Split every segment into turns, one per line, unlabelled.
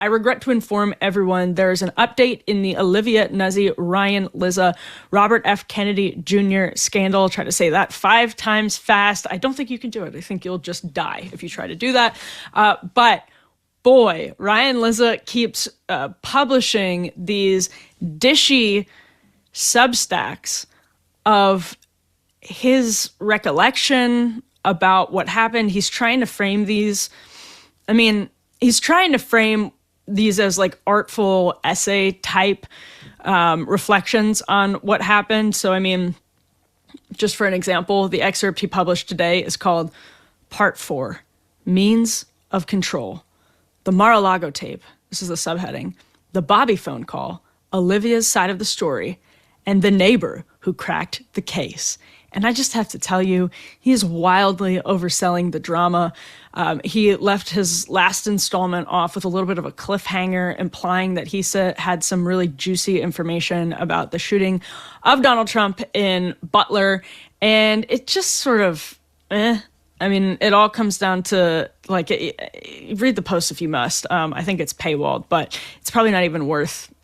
I regret to inform everyone there's an update in the Olivia Nuzzi, Ryan, Lizza, Robert F. Kennedy Jr. scandal. Try to say that 5 times fast. I don't think you can do it. I think you'll just die if you try to do that. But boy, Ryan Lizza keeps publishing these dishy Substacks of his recollection about what happened. He's trying to frame these. He's trying to frame these as like artful essay type reflections on what happened. So, just for an example, the excerpt he published today is called Part 4, Means of Control. The Mar-a-Lago tape, this is the subheading, the Bobby phone call, Olivia's side of the story, and the neighbor who cracked the case. And I just have to tell you, he's wildly overselling the drama. He left his last installment off with a little bit of a cliffhanger, implying that he had some really juicy information about the shooting of Donald Trump in Butler. And it just sort of, it all comes down to, read the post if you must. I think it's paywalled, but it's probably not even worth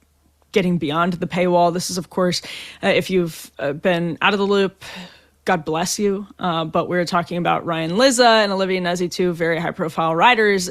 getting beyond the paywall. This is, of course, if you've been out of the loop, God bless you. But we're talking about Ryan Lizza and Olivia Nuzzi, two very high-profile writers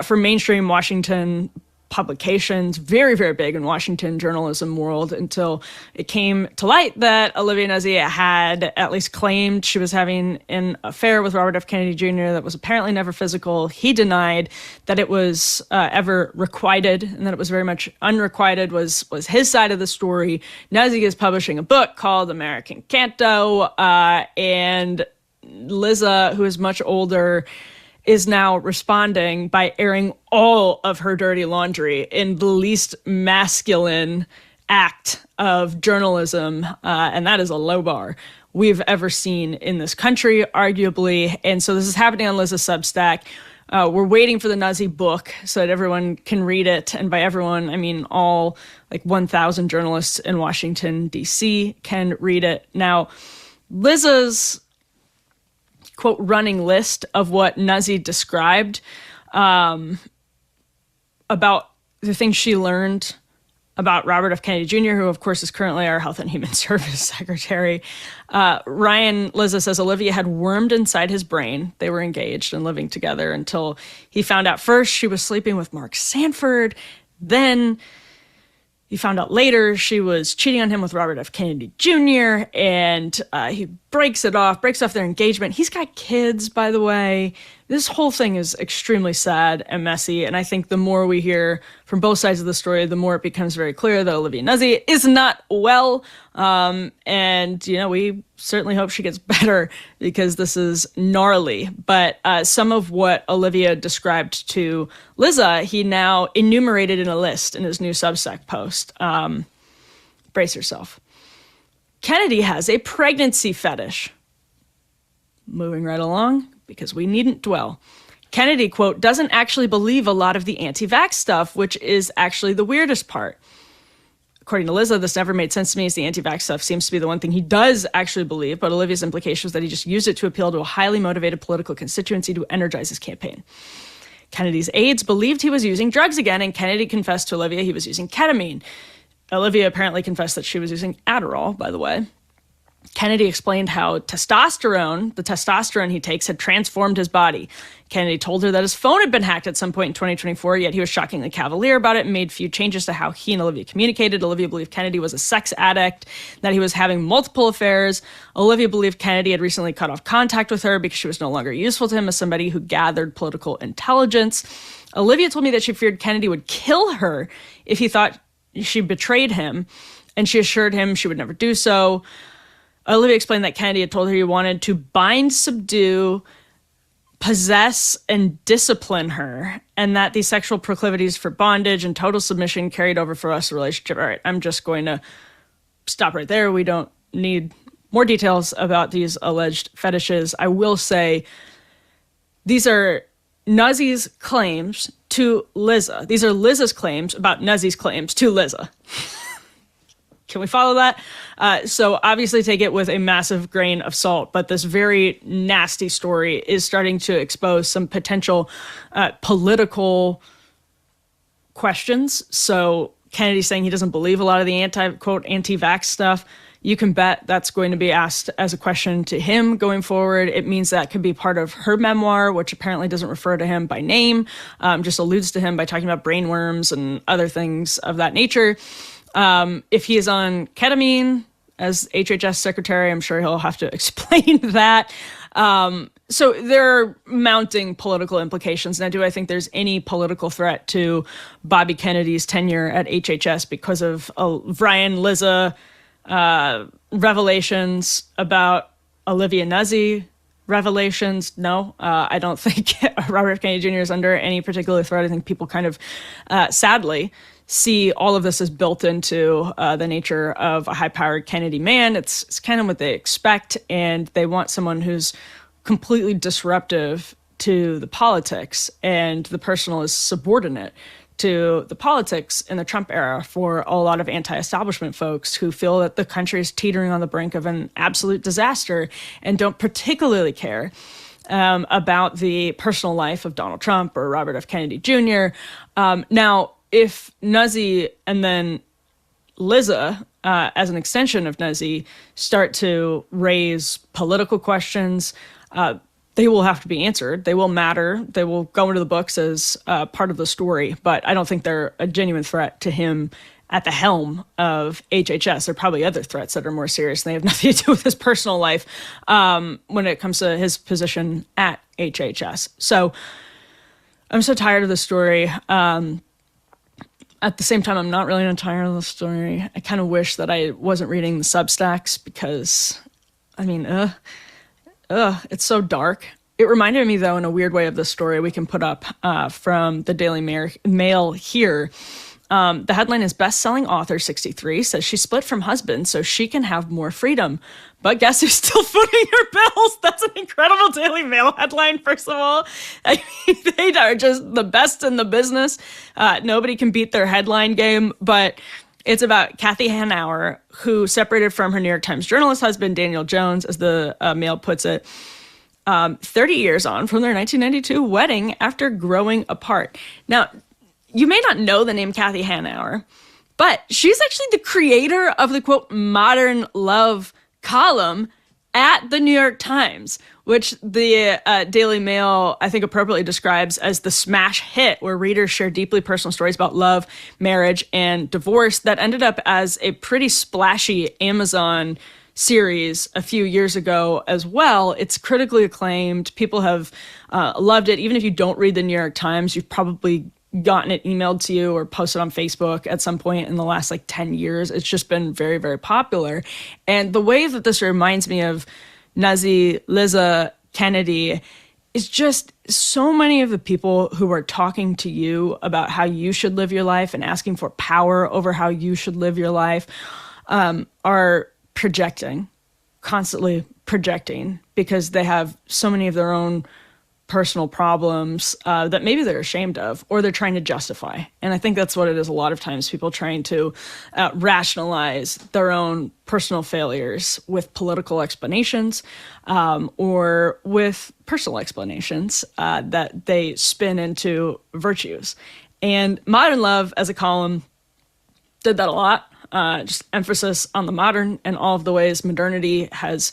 for mainstream Washington publications, very, very big in Washington journalism world, until it came to light that Olivia Nuzzi had at least claimed she was having an affair with Robert F. Kennedy Jr. that was apparently never physical. He denied that it was ever requited, and that it was very much unrequited was his side of the story. Nuzzi is publishing a book called American Canto, and Lizza, who is much older, is now responding by airing all of her dirty laundry in the least masculine act of journalism, and that is a low bar we've ever seen in this country, arguably. And so this is happening on Lizza's Substack. We're waiting for the Nuzzi book so that everyone can read it. And by everyone, I mean all 1,000 journalists in Washington, D.C. can read it. Now, Lizza's quote running list of what Nuzzi described about the things she learned about Robert F. Kennedy Jr., who of course is currently our Health and Human Service Secretary. Ryan Lizza says Olivia had wormed inside his brain. They were engaged and living together until he found out first she was sleeping with Mark Sanford. Then he found out later she was cheating on him with Robert F. Kennedy Jr., and he breaks off their engagement. He's got kids, by the way. This whole thing is extremely sad and messy, and I think the more we hear from both sides of the story, the more it becomes very clear that Olivia Nuzzi is not well, and we certainly hope she gets better, because this is gnarly. But some of what Olivia described to Lizza, he now enumerated in a list in his new Substack post. Brace yourself. Kennedy has a pregnancy fetish. Moving right along, because we needn't dwell. Kennedy, quote, doesn't actually believe a lot of the anti-vax stuff, which is actually the weirdest part. According to Lizza, this never made sense to me, as the anti-vax stuff seems to be the one thing he does actually believe, but Olivia's implication was that he just used it to appeal to a highly motivated political constituency to energize his campaign. Kennedy's aides believed he was using drugs again, and Kennedy confessed to Olivia he was using ketamine. Olivia apparently confessed that she was using Adderall, by the way. Kennedy explained how the testosterone he takes, had transformed his body. Kennedy told her that his phone had been hacked at some point in 2024, yet he was shockingly cavalier about it and made few changes to how he and Olivia communicated. Olivia believed Kennedy was a sex addict, that he was having multiple affairs. Olivia believed Kennedy had recently cut off contact with her because she was no longer useful to him as somebody who gathered political intelligence. Olivia told me that she feared Kennedy would kill her if he thought she betrayed him, and she assured him she would never do so. Olivia explained that Kennedy had told her he wanted to bind, subdue, possess, and discipline her, and that these sexual proclivities for bondage and total submission carried over for us, a relationship. All right, I'm just going to stop right there. We don't need more details about these alleged fetishes. I will say these are Nuzzi's claims to Lizza. These are Lizza's claims about Nuzzi's claims to Lizza. Can we follow that? So obviously take it with a massive grain of salt, but this very nasty story is starting to expose some potential political questions. So Kennedy's saying he doesn't believe a lot of the anti-vax stuff. You can bet that's going to be asked as a question to him going forward. It means that could be part of her memoir, which apparently doesn't refer to him by name, just alludes to him by talking about brainworms and other things of that nature. If he is on ketamine as HHS Secretary, I'm sure he'll have to explain that. So there are mounting political implications. Now, do I think there's any political threat to Bobby Kennedy's tenure at HHS because of Brian Lizza revelations about Olivia Nuzzi revelations? No, I don't think Robert F. Kennedy Jr. is under any particular threat. I think people kind of, sadly, see all of this as built into the nature of a high-powered Kennedy man. It's kind of what they expect, and they want someone who's completely disruptive to the politics, and the personal is subordinate to the politics in the Trump era for a lot of anti-establishment folks who feel that the country is teetering on the brink of an absolute disaster and don't particularly care about the personal life of Donald Trump or Robert F. Kennedy Jr. Now, if Nuzzi and then Lizza, as an extension of Nuzzi, start to raise political questions, they will have to be answered. They will matter. They will go into the books as part of the story. But I don't think they're a genuine threat to him at the helm of HHS. There are probably other threats that are more serious, and they have nothing to do with his personal life when it comes to his position at HHS. So I'm so tired of the story. At the same time, I'm not really tired of the story. I kind of wish that I wasn't reading the Substacks because, I mean, it's so dark. It reminded me, though, in a weird way of the story we can put up from the Daily Mail here. The headline is Best-Selling Author 63 says she split from husband so she can have more freedom. But guess who's still footing her bills? That's an incredible Daily Mail headline, first of all. I mean, they are just the best in the business. Nobody can beat their headline game, but it's about Cathi Hanauer, who separated from her New York Times journalist husband, Daniel Jones, as the Mail puts it, 30 years on from their 1992 wedding after growing apart. Now, you may not know the name Cathi Hanauer, but she's actually the creator of the, quote, modern love column at the New York Times, which the Daily Mail, I think, appropriately describes as the smash hit where readers share deeply personal stories about love, marriage, and divorce that ended up as a pretty splashy Amazon series a few years ago as well. It's critically acclaimed. People have loved it. Even if you don't read the New York Times, you've probably gotten it emailed to you or posted on Facebook at some point in the last 10 years. It's just been very, very popular. And the way that this reminds me of Nuzzi, Lizza, Kennedy is just so many of the people who are talking to you about how you should live your life and asking for power over how you should live your life are projecting, constantly projecting, because they have so many of their own personal problems that maybe they're ashamed of or they're trying to justify. And I think that's what it is a lot of times, people trying to rationalize their own personal failures with political explanations or with personal explanations that they spin into virtues. And Modern Love as a column did that a lot. Just emphasis on the modern and all of the ways modernity has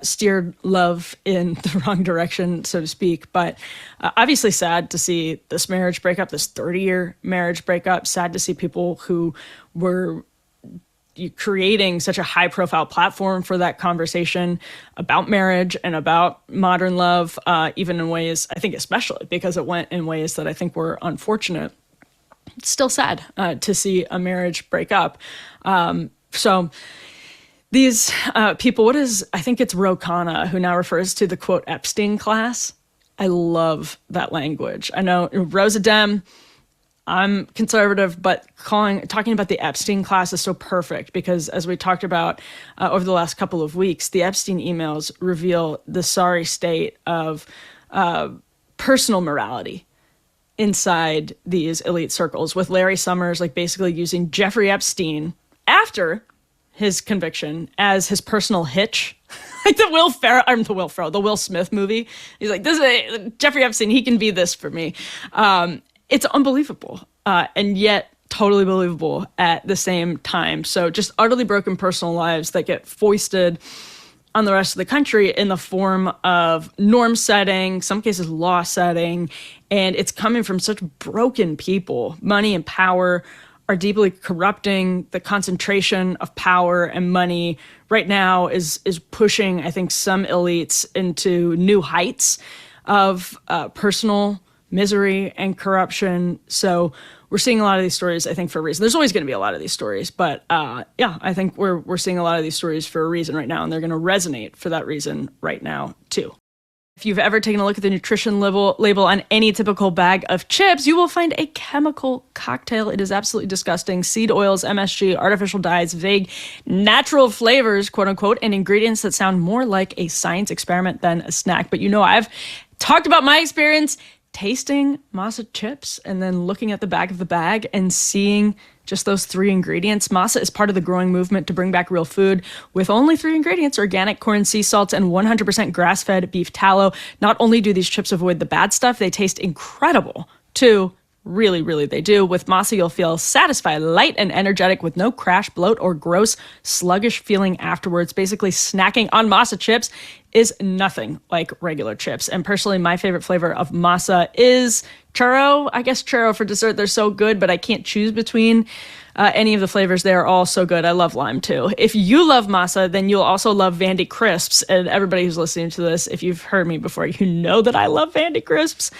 steered love in the wrong direction, so to speak. But obviously sad to see this marriage breakup, this 30-year marriage breakup. Sad to see people who were creating such a high-profile platform for that conversation about marriage and about modern love, even in ways, I think especially because it went in ways that I think were unfortunate. It's still sad to see a marriage break up. So these people, I think it's Ro Khanna who now refers to the, quote, Epstein class. I love that language. I know Ro's a Dem, I'm conservative, but talking about the Epstein class is so perfect because, as we talked about over the last couple of weeks, the Epstein emails reveal the sorry state of personal morality inside these elite circles, with Larry Summers basically using Jeffrey Epstein after his conviction as his personal hitch. The Will Smith movie. He's like, this is Jeffrey Epstein, he can be this for me. It's unbelievable. and yet totally believable at the same time. So just utterly broken personal lives that get foisted on the rest of the country in the form of norm setting, some cases law setting, and it's coming from such broken people. Money and power are deeply corrupting. The concentration of power and money right now is pushing, I think, some elites into new heights of personal misery and corruption. So we're seeing a lot of these stories, I think, for a reason. There's always going to be a lot of these stories, but I think we're seeing a lot of these stories for a reason right now, and they're going to resonate for that reason right now, too. If you've ever taken a look at the nutrition label on any typical bag of chips, you will find a chemical cocktail. It is absolutely disgusting. Seed oils, MSG, artificial dyes, vague, natural flavors, quote unquote, and ingredients that sound more like a science experiment than a snack. But I've talked about my experience tasting masa chips and then looking at the back of the bag and seeing just those 3 ingredients. Masa is part of the growing movement to bring back real food with only 3 ingredients: organic corn, sea salts, and 100% grass-fed beef tallow. Not only do these chips avoid the bad stuff, they taste incredible too. Really, really, they do. With masa, you'll feel satisfied, light, and energetic with no crash, bloat, or gross, sluggish feeling afterwards. Basically, snacking on masa chips is nothing like regular chips. And personally, my favorite flavor of masa is churro. I guess churro for dessert. They're so good, but I can't choose between any of the flavors. They are all so good. I love lime too. If you love masa, then you'll also love Vandy Crisps. And everybody who's listening to this, if you've heard me before, you know that I love Vandy Crisps.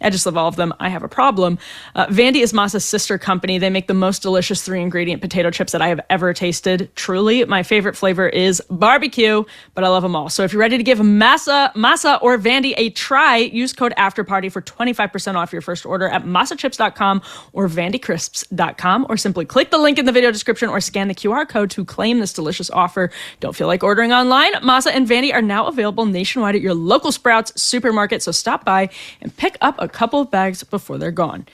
I just love all of them. I have a problem. Vandy is Masa's sister company. They make the most delicious 3-ingredient potato chips that I have ever tasted. Truly, my favorite flavor is barbecue, but I love them all. So if you're ready to give Masa or Vandy a try, use code AFTERPARTY for 25% off your first order at masachips.com or vandycrisps.com, or simply click the link in the video description or scan the QR code to claim this delicious offer. Don't feel like ordering online? Masa and Vandy are now available nationwide at your local Sprouts supermarket, so stop by and pick up a couple of bags before they're gone.